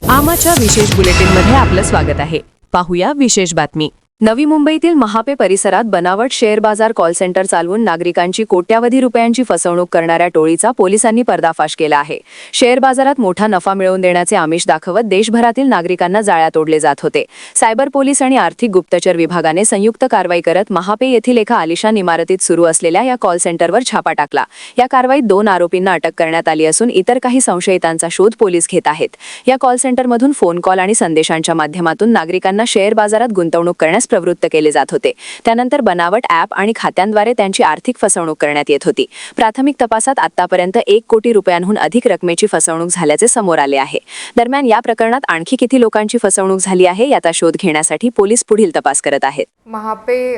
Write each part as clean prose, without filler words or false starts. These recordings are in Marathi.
आमाच्या विशेष बुलेटिनमध्ये आपलं स्वागत आहे। पाहूया विशेष बातमी। नवी मुंबईतील महापे परिसरात बनावट शेअर बाजार कॉल सेंटर चालवून नागरिकांची कोट्यावधी रुपयांची फसवणूक करणाऱ्या टोळीचा पोलिसांनी पर्दाफाश केला आहे। शेअर बाजारात मोठा नफा मिळवून देण्याचे आमिष दाखवत देशभरातील नागरिकांना जाळ्यात ओढले जात होते। सायबर पोलीस आणि आर्थिक गुप्तचर विभागाने संयुक्त कारवाई करत महापे येथील एका आलिशान इमारतीत सुरू असलेल्या या कॉल सेंटरवर छापा टाकला। या कारवाईत 2 आरोपींना अटक करण्यात आली असून इतर काही संशयितांचा शोध पोलीस घेत आहेत। या कॉल सेंटरमधून फोन कॉल आणि संदेशांच्या माध्यमातून नागरिकांना शेअर बाजारात गुंतवणूक करण्यास प्रवृत्त केले जात होते। त्यानंतर बनावट ॲप आणि खात्यांद्वारे त्यांची आर्थिक फसवणूक करण्यात येत होती। प्राथमिक तपासात आतापर्यंत 1 कोटी रुपयांहून अधिक रकमेची फसवणूक झाल्याचे समोर आले आहे। दरम्यान या प्रकरणात आणखी किती लोकांची फसवणूक झाली आहे याचा शोध घेण्यासाठी पोलीस पुढील तपास करत आहेत। महापे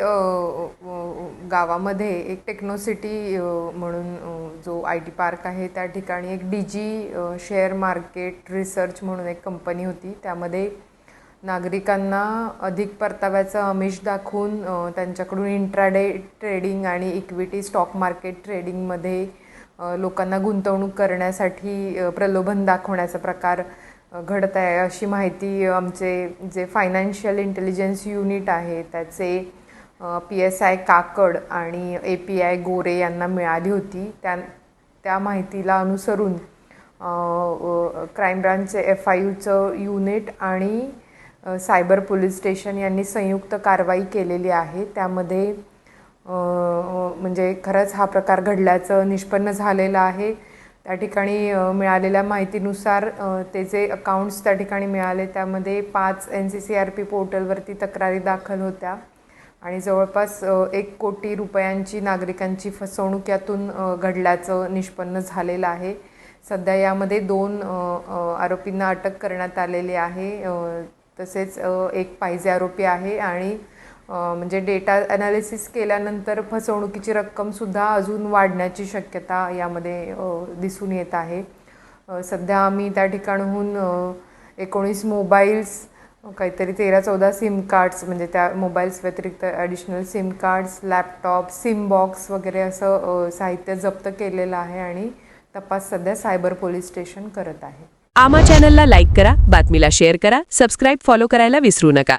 गावामध्ये एक टेक्नोसिटी म्हणून जो IT पार्क आहे त्या ठिकाणी एक DG शेअर मार्केट रिसर्च म्हणून एक कंपनी होती। त्यामध्ये नागरिकांना अधिक परताव्याचं आमिष दाखवून त्यांच्याकडून इंट्राडे ट्रेडिंग आणि इक्विटी स्टॉक मार्केट ट्रेडिंगमध्ये लोकांना गुंतवणूक करण्यासाठी प्रलोभन दाखवण्याचा प्रकार घडत आहे अशी माहिती आमचे जे फायनान्शियल इंटेलिजन्स युनिट आहे त्याचे PSI काकड आणि API गोरे यांना मिळाली होती। त्या माहितीला अनुसरून क्राईम ब्रांचचे FIUचं युनिट आणि सायबर पोलीस स्टेशन यांनी संयुक्त कारवाई केलेली आहे। त्यामध्ये म्हणजे खरंच हा प्रकार घडल्याचं निष्पन्न झालेलं आहे। त्या ठिकाणी मिळालेल्या माहितीनुसार त्याचे अकाउंट्स त्या ठिकाणी मिळाले। त्यामध्ये 5 NCCRP पोर्टलवरती तक्रारी दाखल होत्या आणि जवळपास 1 कोटी रुपयांची नागरिकांची फसवणूक यातून घडल्याचं निष्पन्न झालेलं आहे। सध्या यामध्ये 2 आरोपींना अटक करण्यात आलेली आहे। तसेच एक पाहिजे आरोपी आहे आणि म्हणजे डेटा ॲनालिसिस केल्यानंतर फसवणुकीची रक्कमसुद्धा अजून वाढण्याची शक्यता यामध्ये दिसून येत आहे। सध्या आम्ही त्या ठिकाणाहून 19 मोबाईल्स काहीतरी 13-14 सिम कार्ड्स म्हणजे त्या मोबाईल्स व्यतिरिक्त additional SIM cards laptop SIM box वगैरे असं साहित्य जप्त केलेलं आहे आणि तपास सध्या सायबर पोलीस स्टेशन करत आहे। आमा चॅनलला लाईक करा, बातमीला शेअर करा, सबस्क्राईब फॉलो करायला विसरू नका।